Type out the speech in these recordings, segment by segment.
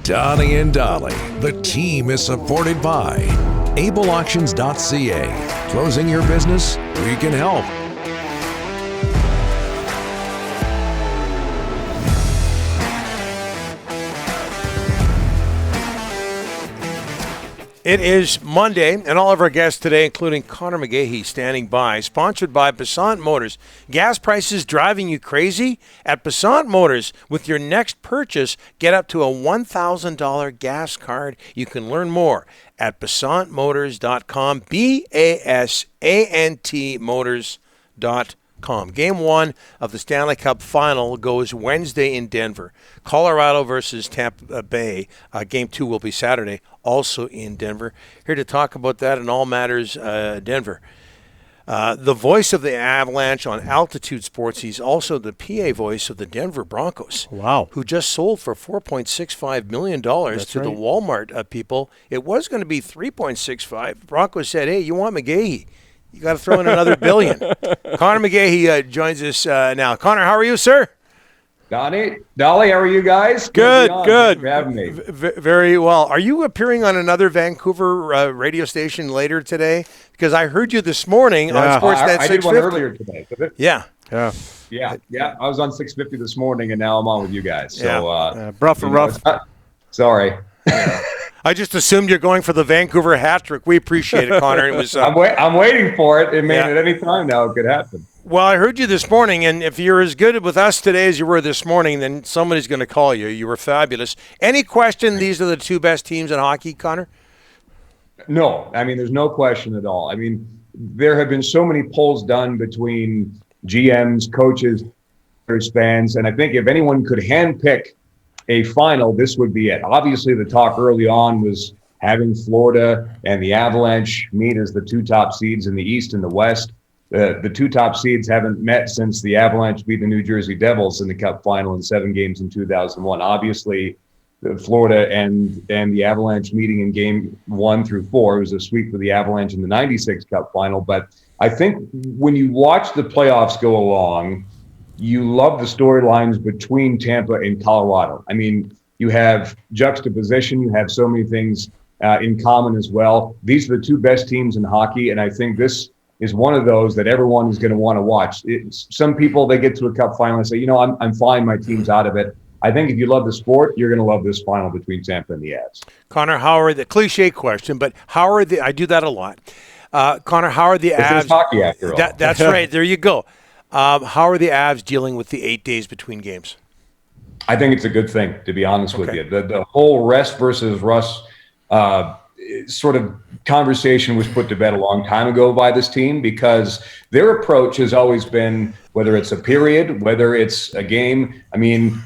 Donnie and Dolly. The team is supported by ableauctions.ca. Closing your business? We can help. It is Monday, and all of our guests today, including Conor McGahey, standing by, sponsored by Passant Motors. Gas prices driving you crazy? At Passant Motors, with your next purchase, get up to a $1,000 gas card. You can learn more at PassantMotors.com, BASANT Motors.com. Game 1 of the Stanley Cup Final goes Wednesday in Denver. Colorado versus Tampa Bay. Game 2 will be Saturday, also in Denver. Here to talk about that and all matters Denver. The voice of the Avalanche on Altitude Sports. He's also the PA voice of the Denver Broncos. Wow. Who just sold for $4.65 million to the Walmart people. It was going to be $3.65. Broncos said, hey, you want McGahey? You got to throw in another billion. Conor McGahey joins us now. Conor, how are you, sir? Dolly, how are you guys? Good. Thanks for having me. Very well. Are you appearing on another Vancouver radio station later today? Because I heard you this morning on Sportsnet 650. I did one earlier today. Yeah. I was on 650 this morning, and now I'm on with you guys. So, rough. Sorry. I just assumed you're going for the Vancouver hat trick. We appreciate it, Conor. It was. I'm waiting for it. It may at any time now it could happen. Well, I heard you this morning, and if you're as good with us today as you were this morning, then somebody's going to call you. You were fabulous. Any question these are the two best teams in hockey, Conor? No. I mean, there's no question at all. I mean, there have been so many polls done between GMs, coaches, fans, and I think if anyone could handpick a final, this would be it. Obviously, the talk early on was having Florida and the Avalanche meet as the two top seeds in the East and the West. The two top seeds haven't met since the Avalanche beat the New Jersey Devils in the Cup Final in 7 games in 2001. Obviously, Florida and the Avalanche meeting in Game 1 through 4 was a sweep for the Avalanche in the 96 Cup Final. But I think when you watch the playoffs go along, you love the storylines between Tampa and Colorado. I mean, you have juxtaposition. You have so many things in common as well. These are the two best teams in hockey, and I think this is one of those that everyone is going to want to watch. Some people, they get to a cup final and say, I'm fine, my team's out of it. I think if you love the sport, you're going to love this final between Tampa and the Avs. Conor, how are the cliche question, but how are the? I do that a lot. Conor, how are the Avs? It's hockey after all. That's right. There you go. How are the Avs dealing with the 8 days between games? I think it's a good thing, to be honest with you. The whole rest versus rust sort of conversation was put to bed a long time ago by this team because their approach has always been, whether it's a period, whether it's a game, I mean,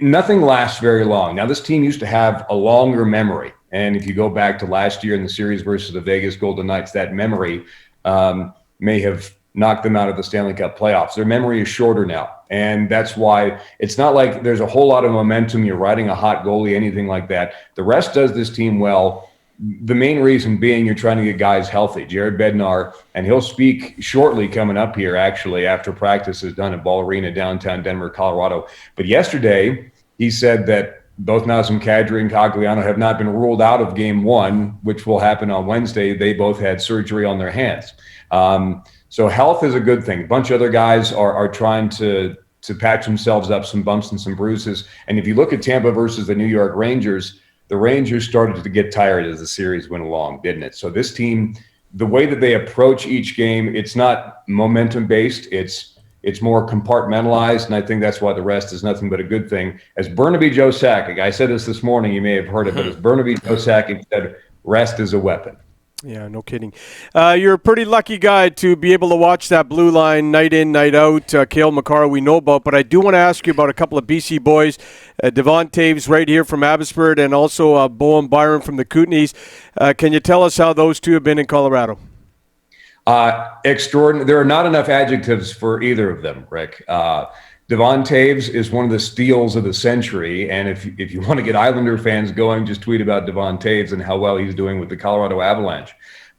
nothing lasts very long. Now, this team used to have a longer memory. And if you go back to last year in the series versus the Vegas Golden Knights, that memory may have knocked them out of the Stanley Cup playoffs. Their memory is shorter now. And that's why it's not like there's a whole lot of momentum. You're riding a hot goalie, anything like that. The rest does this team well. The main reason being you're trying to get guys healthy. Jared Bednar, and he'll speak shortly coming up here, actually, after practice is done at Ball Arena, downtown Denver, Colorado. But yesterday, he said that both Nazem Kadri and Cogliano have not been ruled out of Game 1, which will happen on Wednesday. They both had surgery on their hands. So health is a good thing. A bunch of other guys are trying to patch themselves up some bumps and some bruises. And if you look at Tampa versus the New York Rangers, the Rangers started to get tired as the series went along, didn't it? So this team, the way that they approach each game, it's not momentum-based. It's more compartmentalized, and I think that's why the rest is nothing but a good thing. As Burnaby Joe Sakic, I said this morning, you may have heard it, but as Burnaby Joe Sakic said, rest is a weapon. Yeah, no kidding. You're a pretty lucky guy to be able to watch that blue line night in, night out. Cale Makar we know about, but I do want to ask you about a couple of BC boys, Devon Taves right here from Abbotsford and also Bowen Byron from the Kootenays. Can you tell us how those two have been in Colorado? Extraordinary. There are not enough adjectives for either of them, Rick. Devon Taves is one of the steals of the century, and if you want to get Islander fans going, just tweet about Devon Taves and how well he's doing with the Colorado Avalanche.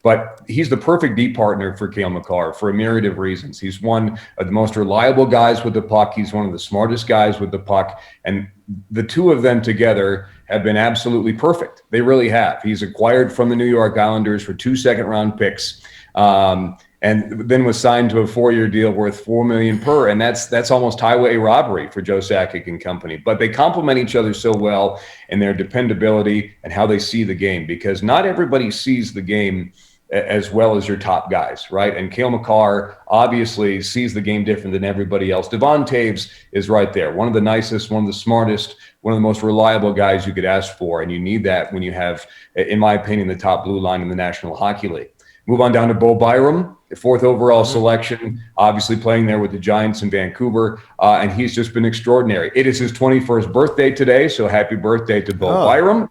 But he's the perfect D partner for Cale Makar for a myriad of reasons. He's one of the most reliable guys with the puck. He's one of the smartest guys with the puck. And the two of them together have been absolutely perfect. They really have. He's acquired from the New York Islanders for 2 second-round picks, and then was signed to a 4-year deal worth $4 million per. And that's almost highway robbery for Joe Sakic and company. But they complement each other so well in their dependability and how they see the game, because not everybody sees the game as well as your top guys, right? And Cale Makar obviously sees the game different than everybody else. Devon Toews is right there. One of the nicest, one of the smartest, one of the most reliable guys you could ask for. And you need that when you have, in my opinion, the top blue line in the National Hockey League. Move on down to Bo Byram, the 4th overall selection, obviously playing there with the Giants in Vancouver. And he's just been extraordinary. It is his 21st birthday today, so happy birthday to Bo Byram.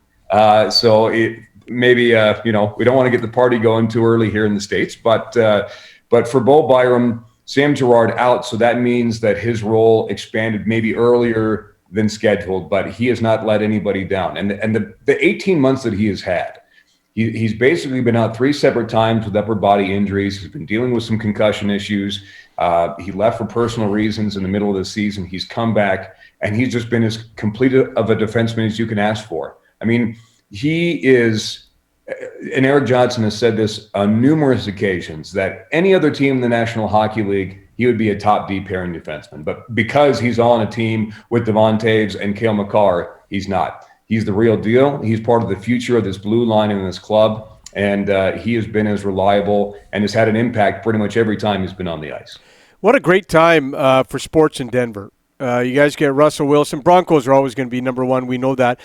Maybe we don't want to get the party going too early here in the States, but for Bo Byram, Sam Girard out, so that means that his role expanded maybe earlier than scheduled, but he has not let anybody down. And the 18 months that he has had, he's basically been out 3 separate times with upper body injuries. He's been dealing with some concussion issues. He left for personal reasons in the middle of the season. He's come back, and he's just been as complete of a defenseman as you can ask for. I mean, he is, and Eric Johnson has said this on numerous occasions, that any other team in the National Hockey League, he would be a top D pairing defenseman. But because he's on a team with Devon Toews and Cale Makar, he's not. He's the real deal. He's part of the future of this blue line in this club. And he has been as reliable and has had an impact pretty much every time he's been on the ice. What a great time for sports in Denver. You guys get Russell Wilson. Broncos are always going to be number one. We know that.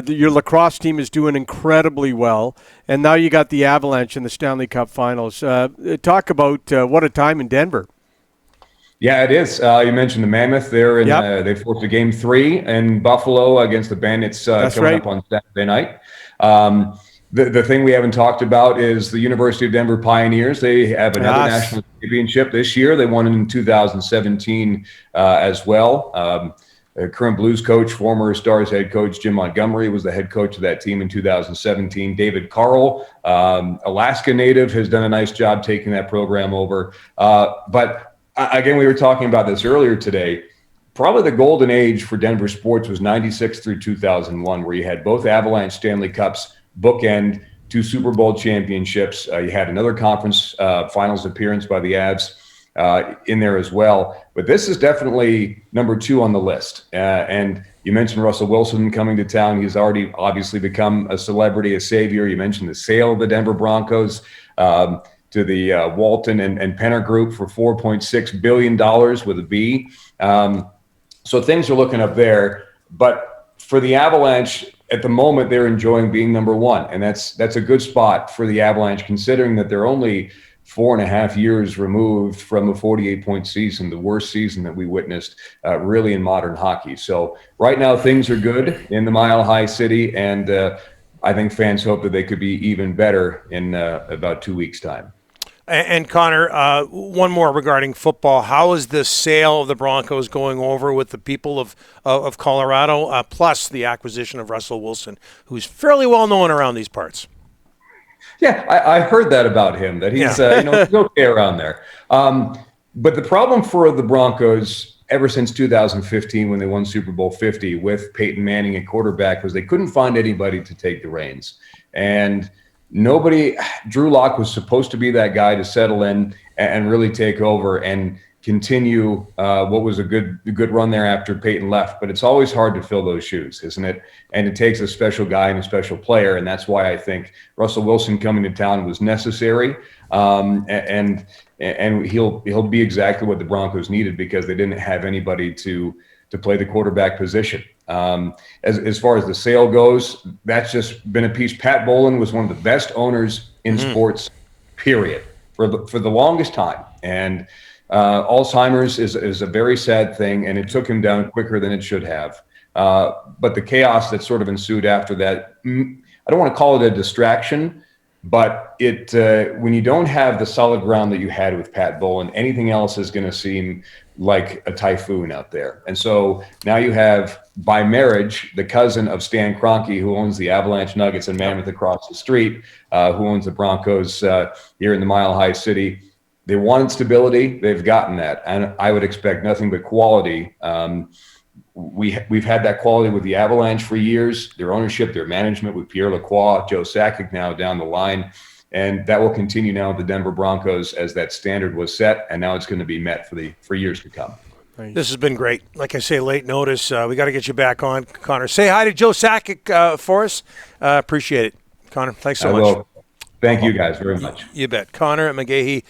Your lacrosse team is doing incredibly well. And now you got the Avalanche in the Stanley Cup Finals. Talk about what a time in Denver. Yeah, it is. You mentioned the Mammoth there. They forced a Game 3 in Buffalo against the Bandits coming up on Saturday night. The thing we haven't talked about is the University of Denver Pioneers. They have another national championship this year. They won in 2017 as well. Current Blues coach, former Stars head coach Jim Montgomery was the head coach of that team in 2017. David Carl, Alaska native, has done a nice job taking that program over. But again, we were talking about this earlier today. Probably the golden age for Denver sports was 96 through 2001, where you had both Avalanche Stanley Cups bookend, 2 Super Bowl championships. You had another conference finals appearance by the Avs in there as well. But this is definitely number 2 on the list. And you mentioned Russell Wilson coming to town. He's already obviously become a celebrity, a savior. You mentioned the sale of the Denver Broncos to the Walton and Penner Group for $4.6 billion with a B. So things are looking up there. But for the Avalanche, at the moment, they're enjoying being number 1, and that's a good spot for the Avalanche, considering that they're only 4.5 years removed from a 48-point season, the worst season that we witnessed really in modern hockey. So right now, things are good in the Mile High City, and I think fans hope that they could be even better in about 2 weeks' time. And Connor, one more regarding football. How is the sale of the Broncos going over with the people of Colorado, plus the acquisition of Russell Wilson, who's fairly well known around these parts? Yeah, I heard that about him, that he's he's okay around there. But the problem for the Broncos ever since 2015, when they won Super Bowl 50 with Peyton Manning at quarterback, was they couldn't find anybody to take the reins. And Drew Lock was supposed to be that guy to settle in and really take over and continue what was a good run there after Peyton left. But it's always hard to fill those shoes, isn't it? And it takes a special guy and a special player. And that's why I think Russell Wilson coming to town was necessary. And he'll be exactly what the Broncos needed, because they didn't have anybody to play the quarterback position. As far as the sale goes, that's just been a piece. Pat Bowlen was one of the best owners in sports, period, for the longest time. And Alzheimer's is a very sad thing, and it took him down quicker than it should have. But the chaos that sort of ensued after that, I don't want to call it a distraction, but when you don't have the solid ground that you had with Pat Bowlen, anything else is going to seem like a typhoon out there. And so now you have by marriage, the cousin of Stan Kroenke, who owns the Avalanche, Nuggets, and Mammoth across the street, who owns the Broncos here in the Mile High City. They wanted stability. They've gotten that. And I would expect nothing but quality. We've had that quality with the Avalanche for years, their ownership, their management with Pierre Lacroix, Joe Sakic now down the line. And that will continue now with the Denver Broncos as that standard was set. And now it's going to be met for years to come. This has been great. Like I say, late notice. We got to get you back on, Connor. Say hi to Joe Sakic for us. Appreciate it. Connor, thanks so much. Thank you guys very much. You bet. Conor McGahey